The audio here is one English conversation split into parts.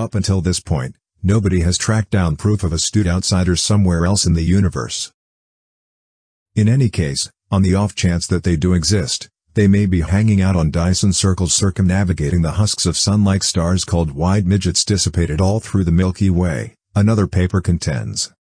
Up until this point, nobody has tracked down proof of astute outsiders somewhere else in the universe. In any case, on the off chance that they do exist, they may be hanging out on Dyson circles circumnavigating the husks of sunlike stars called wide midgets dissipated all through the Milky Way, another paper contends.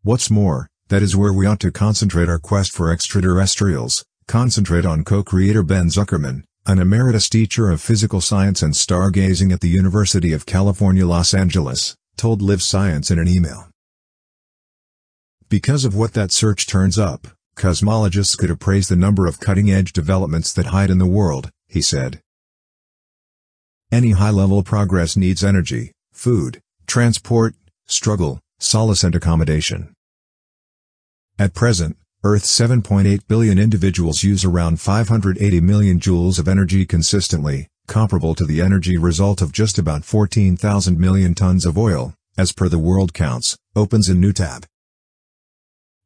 What's more, that is where we ought to concentrate our quest for extraterrestrials, concentrate on co-creator Ben Zuckerman, an emeritus teacher of physical science and stargazing at the University of California, Los Angeles, told Live Science in an email. Because of what that search turns up, cosmologists could appraise the number of cutting-edge developments that hide in the world, he said. Any high-level progress needs energy, food, transport, struggle, solace and accommodation. At present, Earth's 7.8 billion individuals use around 580 million joules of energy consistently, comparable to the energy result of just about 14,000 million tons of oil, as per the World Counts, opens a new tab.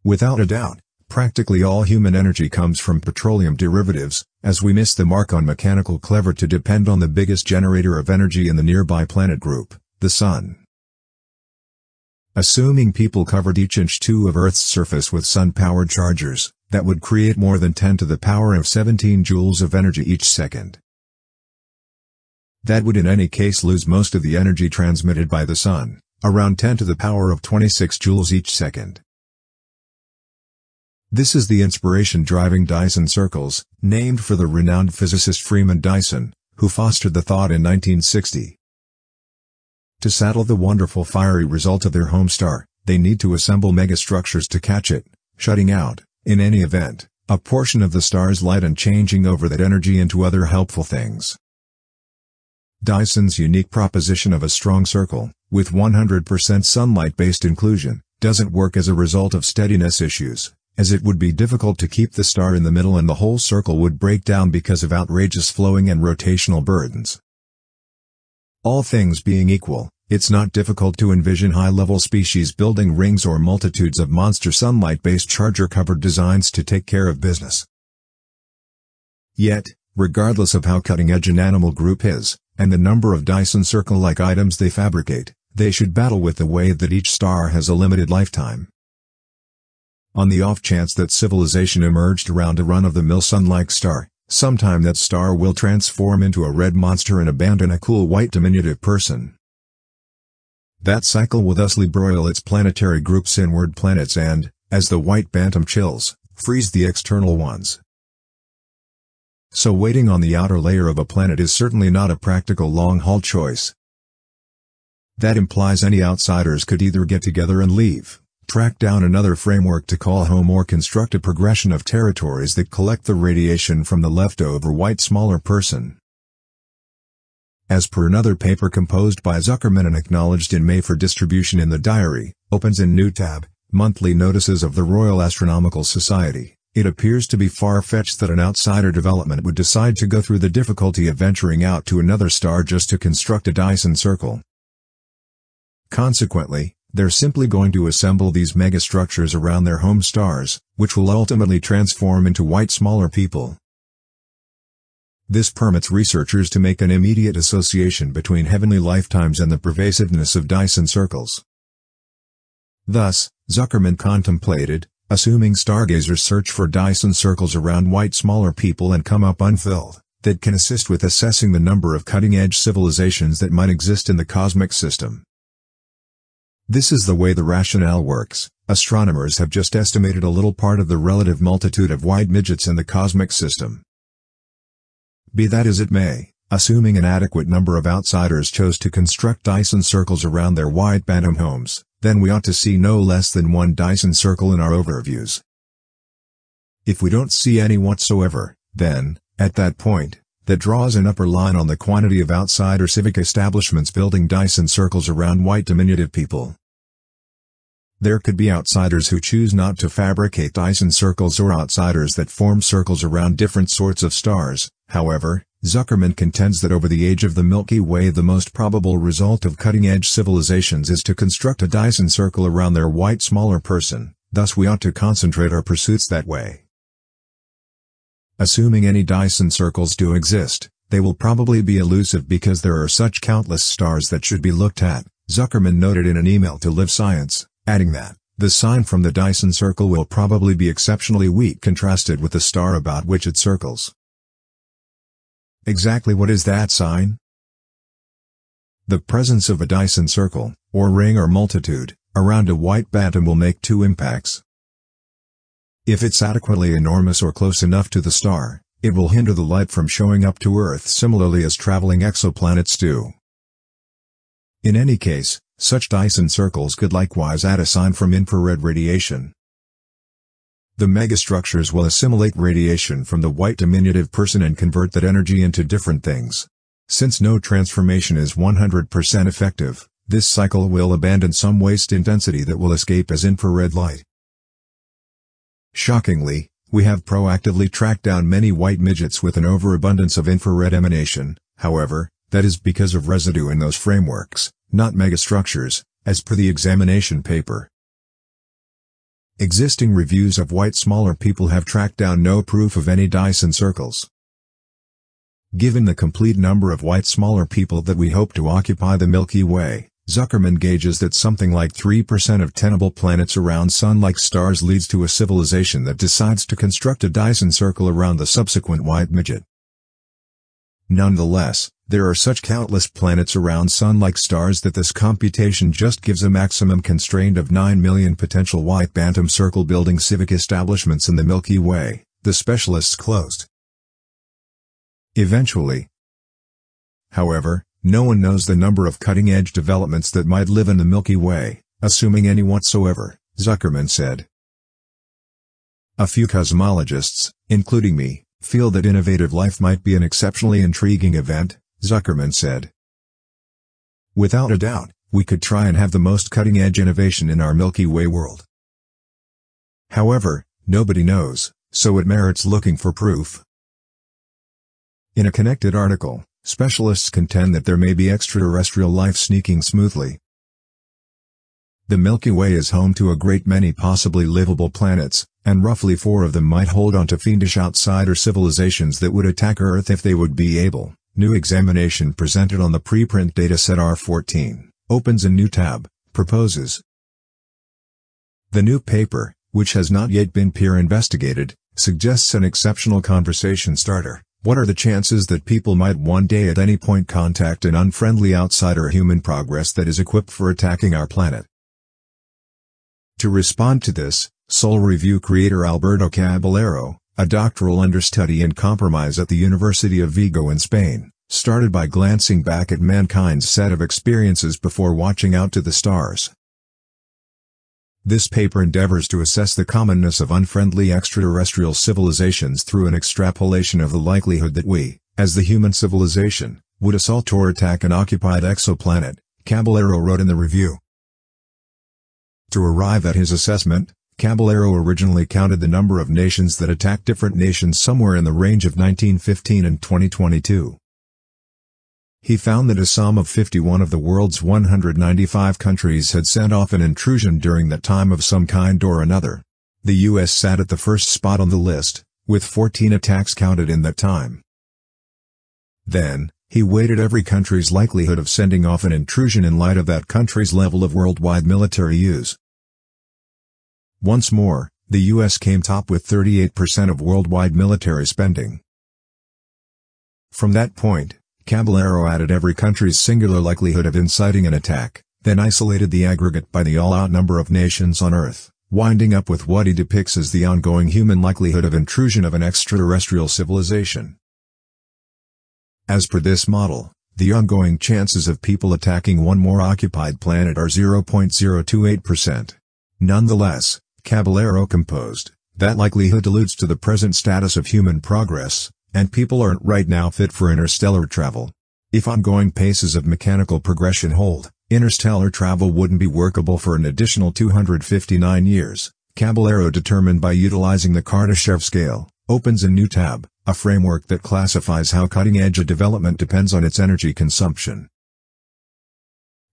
Without a doubt, practically all human energy comes from petroleum derivatives, as we miss the mark on mechanical clever to depend on the biggest generator of energy in the nearby planet group, the Sun. Assuming people covered each inch 2 of Earth's surface with sun-powered chargers, that would create more than 10 to the power of 17 joules of energy each second. That would in any case lose most of the energy transmitted by the Sun, around 10 to the power of 26 joules each second. This is the inspiration driving Dyson circles, named for the renowned physicist Freeman Dyson, who fostered the thought in 1960. To saddle the wonderful fiery result of their home star, they need to assemble megastructures to catch it, shutting out, in any event, a portion of the star's light and changing over that energy into other helpful things. Dyson's unique proposition of a strong circle, with 100% sunlight-based inclusion, doesn't work as a result of steadiness issues, as it would be difficult to keep the star in the middle and the whole circle would break down because of outrageous flowing and rotational burdens. All things being equal, it's not difficult to envision high-level species building rings or multitudes of monster sunlight-based charger-covered designs to take care of business. Yet, regardless of how cutting-edge an animal group is, and the number of Dyson circle-like items they fabricate, they should battle with the way that each star has a limited lifetime. On the off chance that civilization emerged around a run-of-the-mill sun-like star, sometime that star will transform into a red monster and abandon a cool white diminutive person. That cycle will thusly broil its planetary groups inward planets and, as the white bantam chills, freeze the external ones. So waiting on the outer layer of a planet is certainly not a practical long-haul choice. That implies any outsiders could either get together and leave, track down another framework to call home or construct a progression of territories that collect the radiation from the leftover white smaller person. As per another paper composed by Zuckerman and acknowledged in May for distribution in the Diary, opens in new tab, Monthly Notices of the Royal Astronomical Society, it appears to be far-fetched that an outsider development would decide to go through the difficulty of venturing out to another star just to construct a Dyson circle. Consequently, they're simply going to assemble these megastructures around their home stars, which will ultimately transform into white smaller people. This permits researchers to make an immediate association between heavenly lifetimes and the pervasiveness of Dyson circles. Thus, Zuckerman contemplated, assuming stargazers search for Dyson circles around white smaller people and come up unfilled, that can assist with assessing the number of cutting-edge civilizations that might exist in the cosmic system. This is the way the rationale works. Astronomers have just estimated a little part of the relative multitude of wide midgets in the cosmic system. Be that as it may, assuming an adequate number of outsiders chose to construct Dyson circles around their wide bantam homes, then we ought to see no less than one Dyson circle in our overviews. If we don't see any whatsoever, then, at that point, that draws an upper line on the quantity of outsider civic establishments building Dyson circles around white diminutive people. There could be outsiders who choose not to fabricate Dyson circles or outsiders that form circles around different sorts of stars. However, Zuckerman contends that over the age of the Milky Way the most probable result of cutting-edge civilizations is to construct a Dyson circle around their white smaller person, thus we ought to concentrate our pursuits that way. Assuming any Dyson circles do exist, They will probably be elusive because there are such countless stars that should be looked at, Zuckerman noted in an email to Live Science, adding that the sign from the Dyson circle will probably be exceptionally weak contrasted with the star about which it circles. Exactly what is that sign? The presence of a Dyson circle, or ring or multitude, around a white bantam will make two impacts. If it's adequately enormous or close enough to the star, it will hinder the light from showing up to Earth similarly as traveling exoplanets do. In any case, such Dyson circles could likewise add a sign from infrared radiation. The megastructures will assimilate radiation from the white diminutive person and convert that energy into different things. Since no transformation is 100% effective, this cycle will abandon some waste intensity that will escape as infrared light. Shockingly, we have proactively tracked down many white midgets with an overabundance of infrared emanation. However, that is because of residue in those frameworks, not megastructures, as per the examination paper. Existing reviews of white smaller people have tracked down no proof of any Dyson circles. Given the complete number of white smaller people that we hope to occupy the Milky Way, Zuckerman gauges that something like 3% of tenable planets around sun-like stars leads to a civilization that decides to construct a Dyson circle around the subsequent white midget. Nonetheless, there are such countless planets around sun-like stars that this computation just gives a maximum constraint of 9 million potential white bantam circle-building civic establishments in the Milky Way, the specialists closed. Eventually. However, no one knows the number of cutting-edge developments that might live in the Milky Way, assuming any whatsoever, Zuckerman said. A few cosmologists, including me, feel that innovative life might be an exceptionally intriguing event, Zuckerman said. Without a doubt, we could try and have the most cutting-edge innovation in our Milky Way world. However, nobody knows, so it merits looking for proof. In a connected article, specialists contend that there may be extraterrestrial life sneaking smoothly. The Milky Way is home to a great many possibly livable planets, and roughly 4 of them might hold on to fiendish outsider civilizations that would attack Earth if they would be able. New examination presented on the preprint dataset R14, opens a new tab, proposes. The new paper, which has not yet been peer investigated, suggests an exceptional conversation starter. What are the chances that people might one day at any point contact an unfriendly outsider human progress that is equipped for attacking our planet? To respond to this, Soul Review creator Alberto Caballero, a doctoral understudy in compromise at the University of Vigo in Spain, started by glancing back at mankind's set of experiences before watching out to the stars. This paper endeavors to assess the commonness of unfriendly extraterrestrial civilizations through an extrapolation of the likelihood that we, as the human civilization, would assault or attack an occupied exoplanet, Caballero wrote in the review. To arrive at his assessment, Caballero originally counted the number of nations that attacked different nations somewhere in the range of 1915 and 2022. He found that a sum of 51 of the world's 195 countries had sent off an intrusion during that time of some kind or another. The U.S. sat at the first spot on the list, with 14 attacks counted in that time. Then, he weighted every country's likelihood of sending off an intrusion in light of that country's level of worldwide military use. Once more, the U.S. came top with 38% of worldwide military spending. From that point, Caballero added every country's singular likelihood of inciting an attack, then isolated the aggregate by the all-out number of nations on Earth, winding up with what he depicts as the ongoing human likelihood of intrusion of an extraterrestrial civilization. As per this model, the ongoing chances of people attacking one more occupied planet are 0.028%. Nonetheless, Caballero composed, that likelihood alludes to the present status of human progress, and people aren't right now fit for interstellar travel. If ongoing paces of mechanical progression hold, interstellar travel wouldn't be workable for an additional 259 years, Caballero determined by utilizing the Kardashev scale, opens a new tab, a framework that classifies how cutting-edge a development depends on its energy consumption.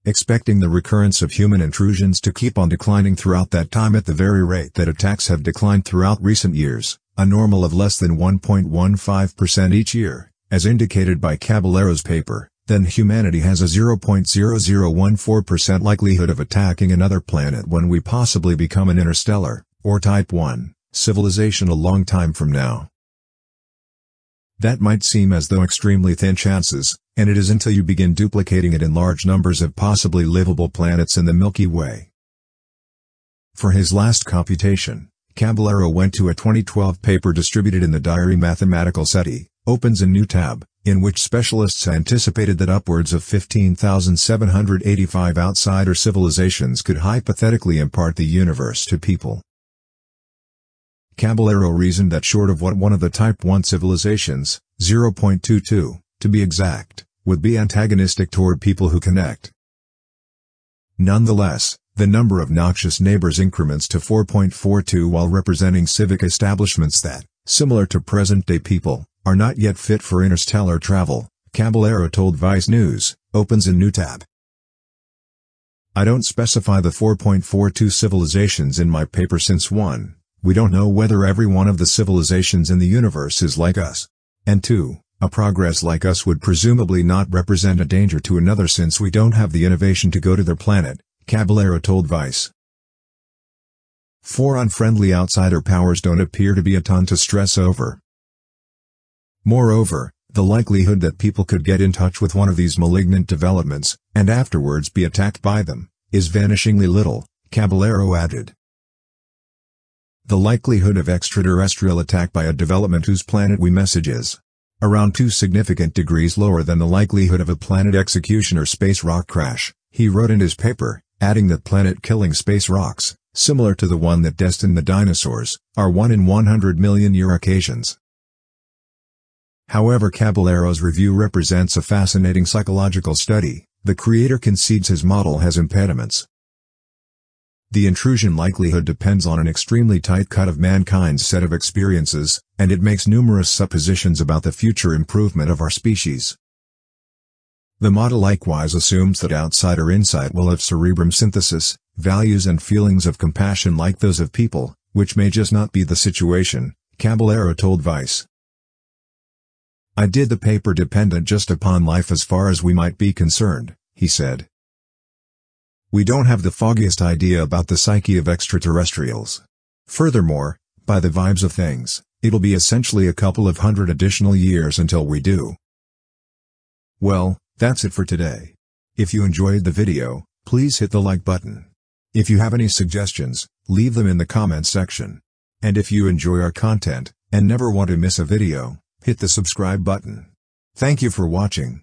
Expecting the recurrence of human intrusions to keep on declining throughout that time at the very rate that attacks have declined throughout recent years, a normal of less than 1.15% each year, as indicated by Caballero's paper, then humanity has a 0.0014% likelihood of attacking another planet when we possibly become an interstellar, or Type 1, civilization a long time from now. That might seem as though extremely thin chances, and it is until you begin duplicating it in large numbers of possibly livable planets in the Milky Way. For his last computation, Caballero went to a 2012 paper distributed in the diary Mathematical SETI, opens a new tab, in which specialists anticipated that upwards of 15,785 outsider civilizations could hypothetically impart the universe to people. Caballero reasoned that short of what one of the Type 1 civilizations, 0.22, to be exact, would be antagonistic toward people who connect. Nonetheless, the number of noxious neighbors increments to 4.42 while representing civic establishments that, similar to present-day people, are not yet fit for interstellar travel, Caballero told Vice News, opens a new tab. I don't specify the 4.42 civilizations in my paper since 1, we don't know whether every one of the civilizations in the universe is like us. And 2, a progress like us would presumably not represent a danger to another since we don't have the innovation to go to their planet, Caballero told Vice. 4 unfriendly outsider powers don't appear to be a ton to stress over. Moreover, the likelihood that people could get in touch with one of these malignant developments, and afterwards be attacked by them, is vanishingly little, Caballero added. The likelihood of extraterrestrial attack by a development whose planet we message is around 2 significant degrees lower than the likelihood of a planet execution or space rock crash, he wrote in his paper, adding that planet-killing space rocks, similar to the one that destined the dinosaurs, are 1 in 100 million year occasions. However, Caballero's review represents a fascinating psychological study. The creator concedes his model has impediments. The intrusion likelihood depends on an extremely tight cut of mankind's set of experiences, and it makes numerous suppositions about the future improvement of our species. The model likewise assumes that outsider insight will have cerebrum synthesis, values and feelings of compassion like those of people, which may just not be the situation, Caballero told Vice. I did the paper dependent just upon life as far as we might be concerned, he said. We don't have the foggiest idea about the psyche of extraterrestrials. Furthermore, by the vibes of things, it'll be essentially a couple of 100 additional years until we do. Well, that's it for today. If you enjoyed the video, please hit the like button. If you have any suggestions, leave them in the comments section. And if you enjoy our content, and never want to miss a video, hit the subscribe button. Thank you for watching.